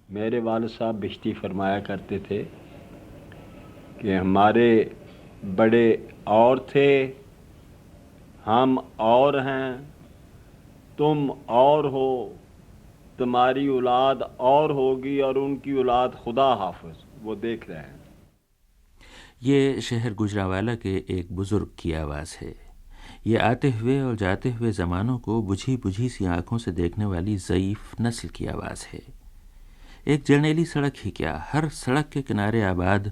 میرے والد صاحب بشتی فرمایا کرتے تھے کہ ہمارے بڑے اور تھے، ہم اور ہیں، تم اور ہو، تمہاری اولاد اور ہوگی اور ان کی اولاد خدا حافظ، وہ دیکھ رہے ہیں۔ یہ شہر گجرانوالہ کے ایک بزرگ کی آواز ہے۔ یہ آتے ہوئے اور جاتے ہوئے زمانوں کو بجھی بجھی سی آنکھوں سے دیکھنے والی ضعیف نسل کی آواز ہے۔ ایک جرنیلی سڑک ہی کیا، ہر سڑک کے کنارے آباد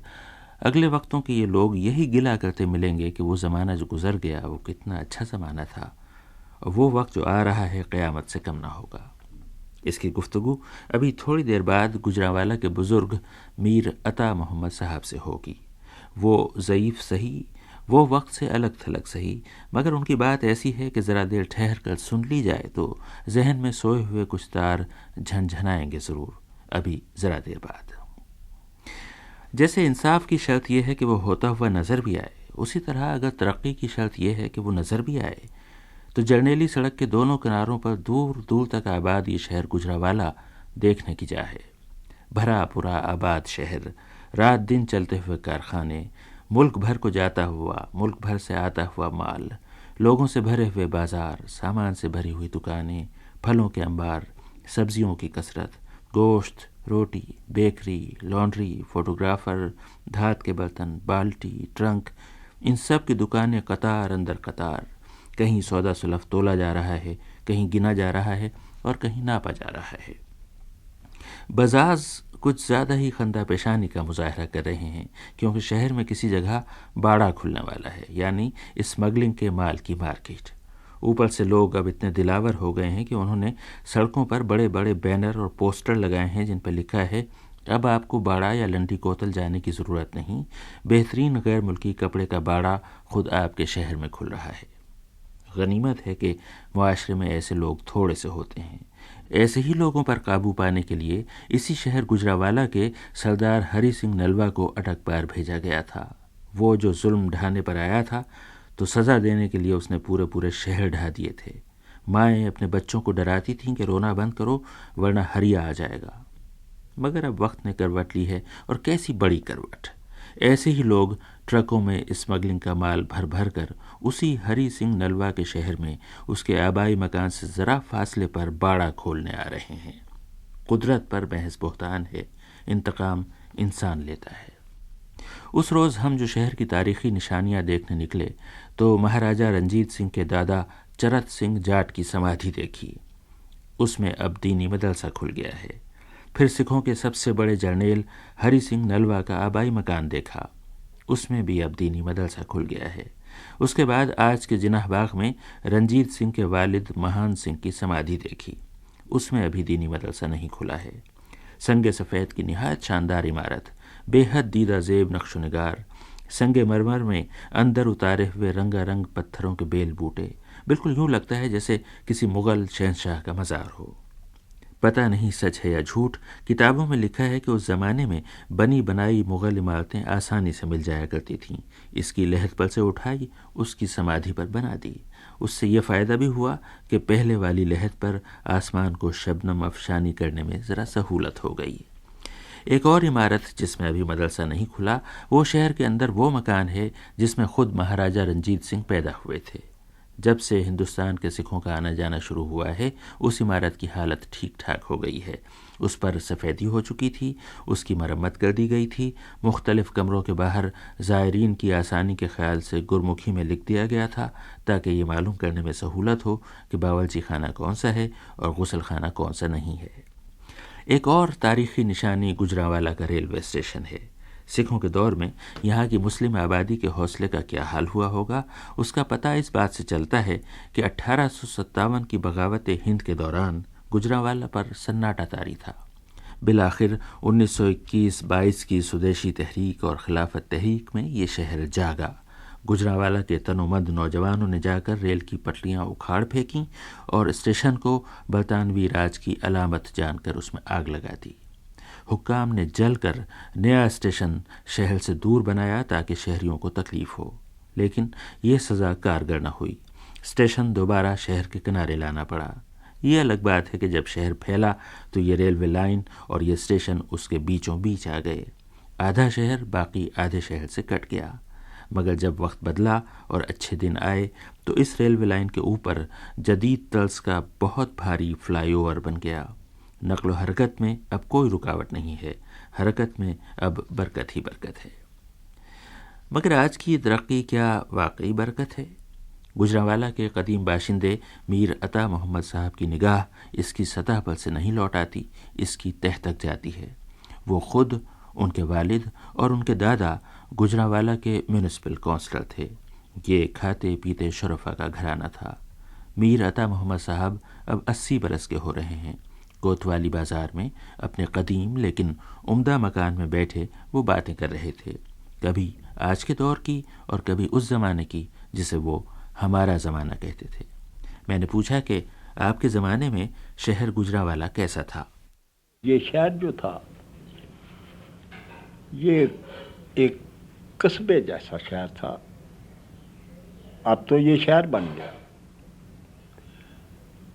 اگلے وقتوں کے یہ لوگ یہی گلا کرتے ملیں گے کہ وہ زمانہ جو گزر گیا وہ کتنا اچھا زمانہ تھا، اور وہ وقت جو آ رہا ہے قیامت سے کم نہ ہوگا۔ اس کی گفتگو ابھی تھوڑی دیر بعد گجرانوالہ کے بزرگ میر عطا محمد صاحب سے ہوگی۔ وہ ضعیف سہی، وہ وقت سے الگ تھلگ سہی، مگر ان کی بات ایسی ہے کہ ذرا دیر ٹھہر کر سن لی جائے تو ذہن میں سوئے ہوئے کچھ تار جھنجھنائیں گے ضرور۔ ابھی ذرا دیر بعد۔ جیسے انصاف کی شرط یہ ہے کہ وہ ہوتا ہوا نظر بھی آئے، اسی طرح اگر ترقی کی شرط یہ ہے کہ وہ نظر بھی آئے، تو جرنیلی سڑک کے دونوں کناروں پر دور دور تک آباد یہ شہر گجرانوالہ دیکھنے کی جا ہے۔ بھرا پورا آباد شہر، رات دن چلتے ہوئے کارخانے، ملک بھر کو جاتا ہوا، ملک بھر سے آتا ہوا مال، لوگوں سے بھرے ہوئے بازار، سامان سے بھری ہوئی دکانیں، پھلوں کے انبار، سبزیوں کی کثرت، گوشت، روٹی، بیکری، لانڈری، فوٹوگرافر، دھات کے برتن، بالٹی، ٹرنک، ان سب کی دکانیں قطار اندر قطار، کہیں سودا سلف تولا جا رہا ہے، کہیں گنا جا رہا ہے اور کہیں ناپا جا رہا ہے۔ بزاز کچھ زیادہ ہی خندہ پیشانی کا مظاہرہ کر رہے ہیں، کیونکہ شہر میں کسی جگہ باڑہ کھلنے والا ہے، یعنی اسمگلنگ کے مال کی مارکیٹ۔ اوپر سے لوگ اب اتنے دلاور ہو گئے ہیں کہ انہوں نے سڑکوں پر بڑے بڑے بینر اور پوسٹر لگائے ہیں جن پر لکھا ہے اب آپ کو باڑہ یا لنڈی کوتل جانے کی ضرورت نہیں، بہترین غیر ملکی کپڑے کا باڑہ خود آپ کے شہر میں کھل رہا ہے۔ غنیمت ہے کہ معاشرے میں ایسے لوگ تھوڑے سے ہوتے ہیں۔ ایسے ہی لوگوں پر قابو پانے کے لیے اسی شہر گجرانوالہ کے سردار ہری سنگھ نلوا کو اٹک پار بھیجا گیا تھا۔ وہ جو ظلم ڈھانے پر آیا تھا تو سزا دینے کے لیے اس نے پورے شہر ڈھا دیے تھے۔ مائیں اپنے بچوں کو ڈراتی تھیں کہ رونا بند کرو ورنہ ہریا آ جائے گا، مگر اب وقت نے کروٹ لی ہے، اور کیسی بڑی کروٹ۔ ایسے ہی لوگ ٹرکوں میں اسمگلنگ کا مال بھر بھر کر اسی ہری سنگھ نلوا کے شہر میں اس کے آبائی مکان سے ذرا فاصلے پر باڑہ کھولنے آ رہے ہیں۔ قدرت پر محض بہتان ہے، انتقام انسان لیتا ہے۔ اس روز ہم جو شہر کی تاریخی نشانیاں دیکھنے نکلے تو مہاراجہ رنجیت سنگھ کے دادا چرت سنگھ جاٹ کی سمادھی دیکھی۔ اس میں اب دینی مدرسہ کھل گیا ہے۔ پھر سکھوں کے سب سے بڑے جرنیل ہری سنگھ نلوا کا آبائی مکان دیکھا، اس میں بھی اب دینی مدرسہ کھل گیا ہے۔ اس کے بعد آج کے جناح باغ میں رنجیت سنگھ کے والد مہان سنگھ کی سمادھی دیکھی، اس میں ابھی دینی مدرسہ نہیں کھلا ہے۔ سنگ سفید کی نہایت شاندار عمارت، بے حد دیدہ زیب نقش و نگار، سنگ مرمر میں اندر اتارے ہوئے رنگا رنگ پتھروں کے بیل بوٹے، بالکل یوں لگتا ہے جیسے کسی مغل شہنشاہ کا مزار ہو۔ پتہ نہیں سچ ہے یا جھوٹ، کتابوں میں لکھا ہے کہ اس زمانے میں بنی بنائی مغل عمارتیں آسانی سے مل جایا کرتی تھیں۔ اس کی لحد پر سے اٹھائی، اس کی سمادھی پر بنا دی۔ اس سے یہ فائدہ بھی ہوا کہ پہلے والی لحد پر آسمان کو شبنم افشانی کرنے میں ذرا سہولت ہو گئی۔ ایک اور عمارت جس میں ابھی مدرسہ نہیں کھلا، وہ شہر کے اندر وہ مکان ہے جس میں خود مہاراجہ رنجیت سنگھ پیدا ہوئے تھے۔ جب سے ہندوستان کے سکھوں کا آنا جانا شروع ہوا ہے، اس عمارت کی حالت ٹھیک ٹھاک ہو گئی ہے۔ اس پر سفیدی ہو چکی تھی، اس کی مرمت کر دی گئی تھی، مختلف کمروں کے باہر زائرین کی آسانی کے خیال سے گرمکھی میں لکھ دیا گیا تھا تاکہ یہ معلوم کرنے میں سہولت ہو کہ باورچی خانہ کون سا ہے اور غسل خانہ کون سا نہیں ہے۔ ایک اور تاریخی نشانی گجرانوالہ کا ریلوے اسٹیشن ہے۔ سکھوں کے دور میں یہاں کی مسلم آبادی کے حوصلے کا کیا حال ہوا ہوگا، اس کا پتہ اس بات سے چلتا ہے کہ 1857 کی بغاوت ہند کے دوران گجرانوالہ پر سناٹا طاری تھا۔ بالآخر 1921-22 کی سودیشی تحریک اور خلافت تحریک میں یہ شہر جاگا۔ گجرانوالہ کے تنومند نوجوانوں نے جا کر ریل کی پٹریاں اکھاڑ پھینکیں اور اسٹیشن کو برطانوی راج کی علامت جان کر اس میں آگ لگا دی۔ حکام نے جل کر نیا اسٹیشن شہر سے دور بنایا تاکہ شہریوں کو تکلیف ہو، لیکن یہ سزا کارگر نہ ہوئی۔ اسٹیشن دوبارہ شہر کے کنارے لانا پڑا۔ یہ الگ بات ہے کہ جب شہر پھیلا تو یہ ریلوے لائن اور یہ اسٹیشن اس کے بیچوں بیچ آ گئے. آدھا شہر باقی آدھے شہر سے کٹ گیا. مگر جب وقت بدلا اور اچھے دن آئے تو اس ریلوے لائن کے اوپر جدید طرز کا بہت بھاری فلائی اوور بن گیا. نقل و حرکت میں اب کوئی رکاوٹ نہیں ہے. حرکت میں اب برکت ہی برکت ہے. مگر آج کی یہ ترقی کیا واقعی برکت ہے؟ گجرانوالہ کے قدیم باشندے میر عطا محمد صاحب کی نگاہ اس کی سطح پر سے نہیں لوٹ آتی، اس کی تہ تک جاتی ہے. وہ خود، ان کے والد اور ان کے دادا گجرانوالہ کے میونسپل کونسلر تھے. یہ کھاتے پیتے شرفا کا گھرانہ تھا. میر عطا محمد صاحب اب 80 برس کے ہو رہے ہیں. کوتوالی بازار میں اپنے قدیم لیکن عمدہ مکان میں بیٹھے وہ باتیں کر رہے تھے، کبھی آج کے دور کی اور کبھی اس زمانے کی جسے وہ ہمارا زمانہ کہتے تھے. میں نے پوچھا کہ آپ کے زمانے میں شہر گجرانوالہ کیسا تھا؟ یہ شہر جو تھا یہ ایک قصبے جیسا شہر تھا. اب تو یہ شہر بن گیا.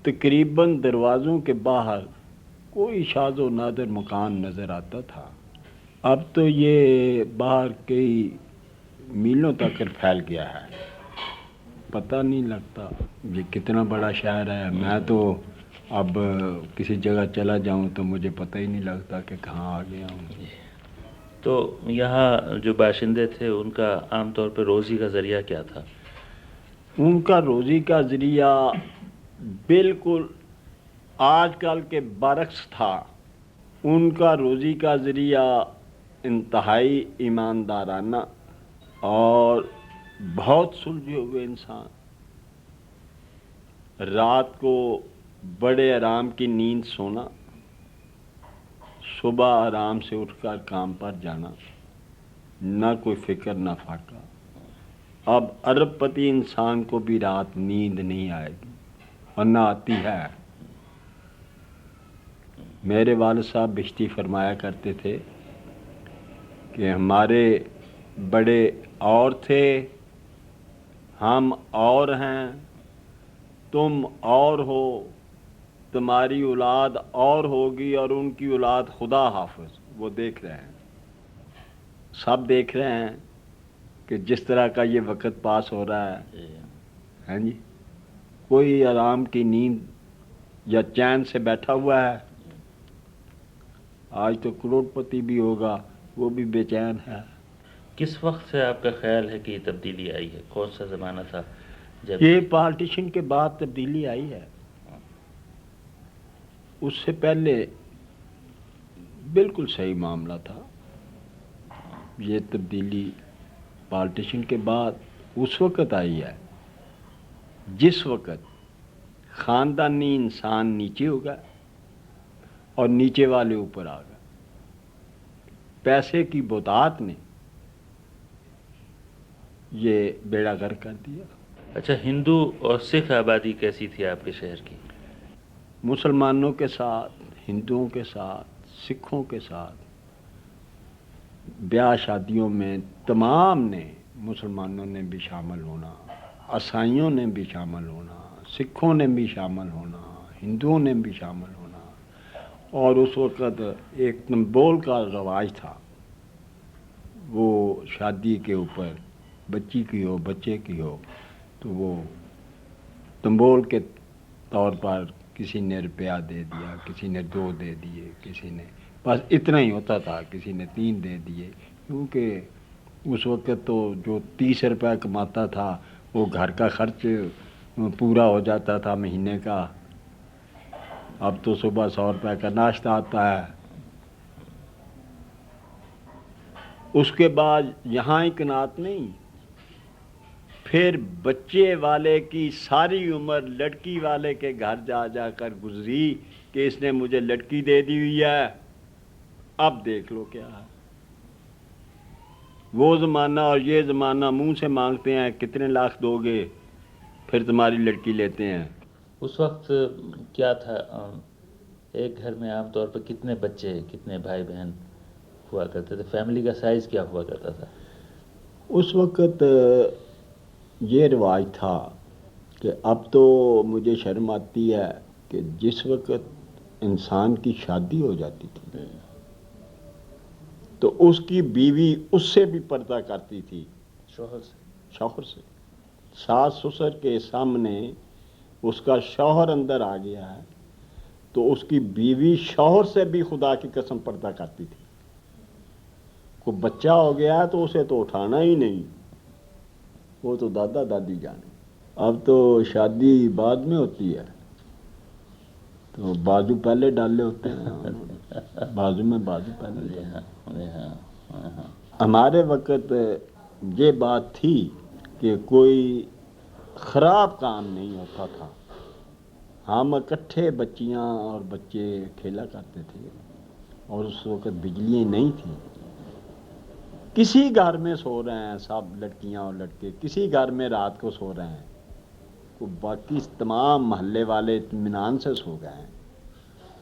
تقریباً دروازوں کے باہر کوئی شاذ و نادر مکان نظر آتا تھا. اب تو یہ باہر کئی میلوں تک پھیل گیا ہے. پتہ نہیں لگتا یہ کتنا بڑا شہر ہے. میں تو اب کسی جگہ چلا جاؤں تو مجھے پتہ ہی نہیں لگتا کہ کہاں آ گیا ہوں. تو یہاں جو باشندے تھے ان کا عام طور پہ روزی کا ذریعہ کیا تھا؟ ان کا روزی کا ذریعہ بالکل آج کل کے برعکس تھا. ان کا روزی کا ذریعہ انتہائی ایماندارانہ اور بہت سلجھے ہوئے انسان. رات کو بڑے آرام کی نیند سونا، صبح آرام سے اٹھ کر کام پر جانا، نہ کوئی فکر نہ فاقہ. اب ارب پتی انسان کو بھی رات نیند نہیں آئے گی اور نہ آتی ہے. میرے والد صاحب بشتی فرمایا کرتے تھے کہ ہمارے بڑے اور تھے، ہم اور ہیں، تم اور ہو، تمہاری اولاد اور ہوگی اور ان کی اولاد خدا حافظ. وہ دیکھ رہے ہیں، سب دیکھ رہے ہیں کہ جس طرح کا یہ وقت پاس ہو رہا ہے جی، کوئی آرام کی نیند یا چین سے بیٹھا ہوا ہے. آج تو کروڑ پتی بھی ہوگا وہ بھی بے چین ہے. کس وقت سے آپ کا خیال ہے کہ یہ تبدیلی آئی ہے؟ کون سا زمانہ تھا جب یہ پارٹیشن کے بعد تبدیلی آئی ہے. اس سے پہلے بالکل صحیح معاملہ تھا. یہ تبدیلی پارٹیشن کے بعد اس وقت آئی ہے جس وقت خاندانی انسان نیچے ہو گیا اور نیچے والے اوپر آ گئے. پیسے کی بہتات نے یہ بیڑا غرق کر دیا. اچھا، ہندو اور سکھ آبادی کیسی تھی آپ کے شہر کی؟ مسلمانوں کے ساتھ، ہندوؤں کے ساتھ، سکھوں کے ساتھ بیاہ شادیوں میں تمام نے، مسلمانوں نے بھی شامل ہونا، عیسائیوں نے بھی شامل ہونا، سکھوں نے بھی شامل ہونا، ہندوؤں نے بھی شامل ہونا. اور اس وقت ایک تنبول کا رواج تھا. وہ شادی کے اوپر بچی کی ہو بچے کی ہو تو وہ تنبول کے طور پر کسی نے روپیہ دے دیا، کسی نے 2 دے دیے، کسی نے بس اتنا ہی ہوتا تھا، کسی نے 3 دے دیے. کیونکہ اس وقت تو جو 30 روپے کماتا تھا وہ گھر کا خرچ پورا ہو جاتا تھا مہینے کا. اب تو صبح 100 روپے کا ناشتہ آتا ہے. اس کے بعد یہاں اکنات نہیں، پھر بچے والے کی ساری عمر لڑکی والے کے گھر جا جا کر گزری کہ اس نے مجھے لڑکی دے دی ہوئی ہے. اب دیکھ لو کیا ہے. وہ زمانہ اور یہ زمانہ منہ سے مانگتے ہیں کتنے لاکھ دو گے پھر تمہاری لڑکی لیتے ہیں. اس وقت کیا تھا؟ ایک گھر میں عام طور پر کتنے بچے، کتنے بھائی بہن ہوا کرتے تھے؟ فیملی کا سائز کیا ہوا کرتا تھا؟ اس وقت یہ رواج تھا کہ اب تو مجھے شرم آتی ہے کہ جس وقت انسان کی شادی ہو جاتی تھی تو اس کی بیوی اس سے بھی پردہ کرتی تھی، شوہر سے. ساس سسر کے سامنے اس کا شوہر اندر آ گیا ہے تو اس کی بیوی شوہر سے بھی خدا کی قسم پردہ کرتی تھی. کوئی بچہ ہو گیا ہے تو اسے تو اٹھانا ہی نہیں، وہ تو دادا دادی جانے. اب تو شادی بعد میں ہوتی ہے تو بازو پہلے ڈالے ہوتے ہیں انہوں نے، بازو میں بازو پہلے. ہمارے وقت یہ بات تھی کہ کوئی خراب کام نہیں ہوتا تھا. ہم اکٹھے بچیاں اور بچے کھیلا کرتے تھے اور اس وقت بجلیاں نہیں تھیں. کسی گھر میں سو رہے ہیں سب لڑکیاں اور لڑکے، کسی گھر میں رات کو سو رہے ہیں، باقی تمام محلے والے اطمینان سے سو گئے ہیں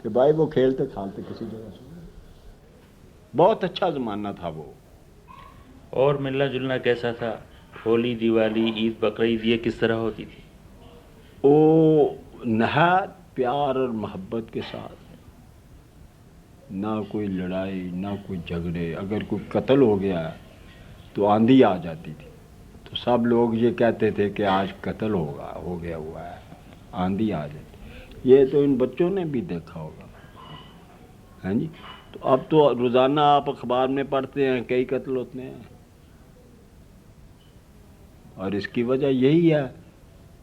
کہ بھائی وہ کھیلتے کھالتے کسی جگہ سو گئے. بہت اچھا زمانہ تھا وہ. اور ملنا جلنا کیسا تھا؟ ہولی، دیوالی، عید، بقرعید یہ کس طرح ہوتی تھی؟ وہ نہایت پیار اور محبت کے ساتھ، نہ کوئی لڑائی نہ کوئی جھگڑے. اگر کوئی قتل ہو گیا تو آندھی آ جاتی تھی تو سب لوگ یہ کہتے تھے کہ آج قتل ہو گیا ہوا ہے، آندھی آ جاتی. یہ تو ان بچوں نے بھی دیکھا ہوگا، ہاں جی. تو اب تو روزانہ آپ اخبار میں پڑھتے ہیں کئی قتل ہوتے ہیں، اور اس کی وجہ یہی ہے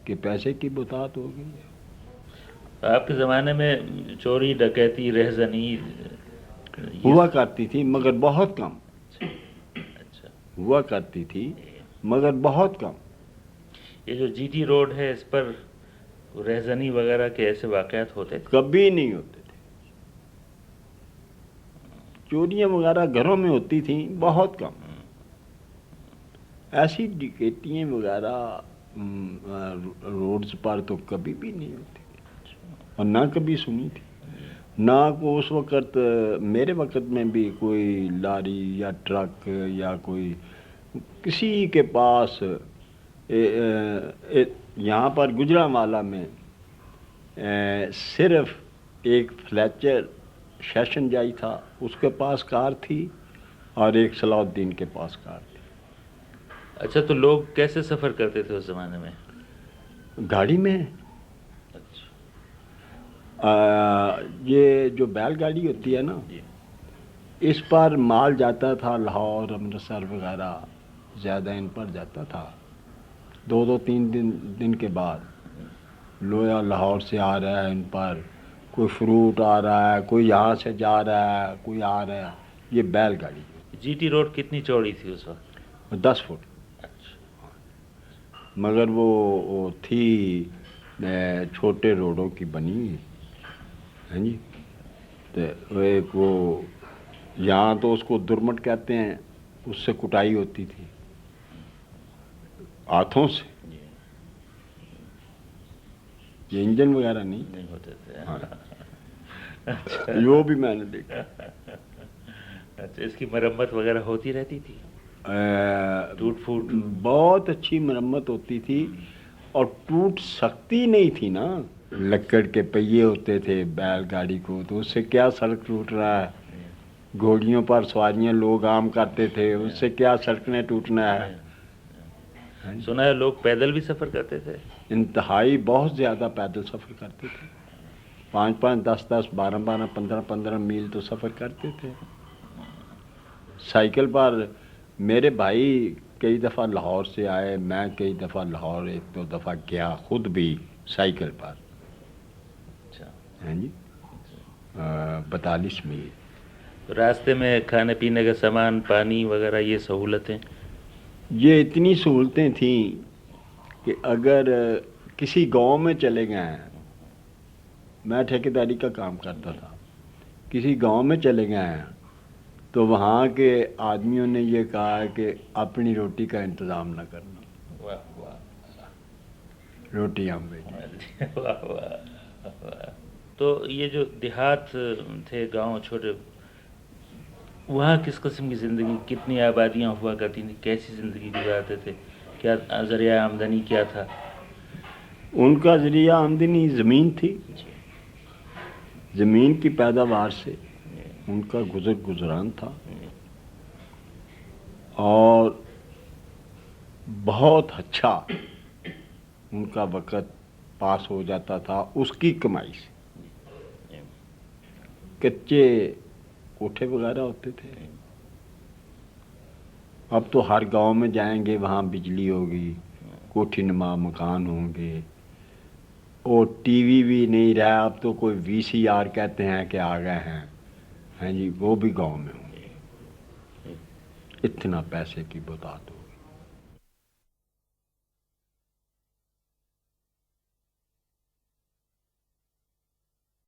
کہ پیسے کی بتاط ہو گئی ہے. آپ کے زمانے میں چوری ڈکیتی رہزنی ہوا کرتی تھی مگر بہت کم. اچھا، ہوا کرتی تھی مگر بہت کم. یہ جو جی ٹی روڈ ہے اس پر رہزنی وغیرہ کے ایسے واقعات ہوتے تھے؟ کبھی نہیں ہوتے تھے. چوریاں وغیرہ گھروں میں ہوتی تھیں بہت کم. ایسی ڈکیتیاں وغیرہ روڈز پر تو کبھی بھی نہیں ہوتی اور نہ کبھی سنی تھی. نہ کو اس وقت میرے وقت میں بھی کوئی لاری یا ٹرک یا کوئی کسی کے پاس یہاں پر گجرانوالہ میں صرف ایک فلیچر سیشن جائی تھا، اس کے پاس کار تھی، اور ایک صلاح الدین کے پاس کار تھی. اچھا، تو لوگ کیسے سفر کرتے تھے اس زمانے میں؟ گاڑی میں. اچھا، یہ جو بیل گاڑی ہوتی ہے نا، جی، اس پر مال جاتا تھا، لاہور امرتسر وغیرہ زیادہ ان پر جاتا تھا. 2-3 دن کے بعد لویا لاہور سے آ رہا ہے، ان پر کوئی فروٹ آ رہا ہے، کوئی یہاں سے جا رہا ہے، کوئی آ رہا ہے. یہ بیل گاڑی. جی ٹی روڈ کتنی چوڑی تھی اس وقت؟ 10 فٹ. مگر وہ تھی چھوٹے روڈوں کی بنی ہوئی، ہاں جی. تو ایک وہ یہاں تو اس کو درمٹ کہتے ہیں، اس سے کٹائی ہوتی تھی ہاتھوں سے. یہ انجن وغیرہ نہیں ہوتے تھے. ہاں، یہ بھی میں نے دیکھا. اچھا، اس کی مرمت وغیرہ ہوتی رہتی تھی؟ ٹوٹ پھوٹ بہت اچھی مرمت ہوتی تھی اور ٹوٹ سکتی نہیں تھی نا. لکڑ کے پہیے ہوتے تھے بیل گاڑی کو، تو اس سے کیا سڑک ٹوٹ رہا ہے. گھوڑیوں پر سواریاں لوگ عام کرتے تھے، اس سے کیا سڑک نے ٹوٹنا ہے. سنا ہے لوگ پیدل بھی سفر کرتے تھے؟ انتہائی بہت زیادہ پیدل سفر کرتے تھے. 5-5 10-10 12-12 15-15 میل تو سفر کرتے تھے سائیکل پر. میرے بھائی کئی دفعہ لاہور سے آئے، میں کئی دفعہ لاہور 1-2 دفعہ گیا خود بھی سائیکل پر. ہاں جی، 42 میل. راستے میں کھانے پینے کا سامان، پانی وغیرہ یہ سہولتیں؟ یہ اتنی سہولتیں تھیں کہ اگر کسی گاؤں میں چلے گئے ہیں، میں ٹھیکیداری کا کام کرتا تھا، کسی گاؤں میں چلے گئے ہیں تو وہاں کے آدمیوں نے یہ کہا کہ اپنی روٹی کا انتظام نہ کرنا. واہ واہ، روٹی ہم بیٹھے. واہ واہ. تو یہ جو دیہات تھے، گاؤں چھوٹے، وہاں کس قسم کی زندگی، کتنی آبادیاں ہوا کرتی تھیں، کیسی زندگی گزارتے تھے، کیا ذریعہ آمدنی کیا تھا؟ ان کا ذریعہ آمدنی زمین تھی. زمین کی پیداوار سے ان کا گزران تھا اور بہت اچھا ان کا وقت پاس ہو جاتا تھا اس کی کمائی سے. کچے کوٹھے وغیرہ ہوتے تھے. اب تو ہر گاؤں میں جائیں گے وہاں بجلی ہوگی, کوٹھی نما مکان ہوں گے, اور ٹی وی بھی نہیں رہا. اب تو کوئی VCR کہتے ہیں کہ آ گئے ہیں, ہاں جی, وہ بھی گاؤں میں ہوں گے. اتنا پیسے کی بتات ہو.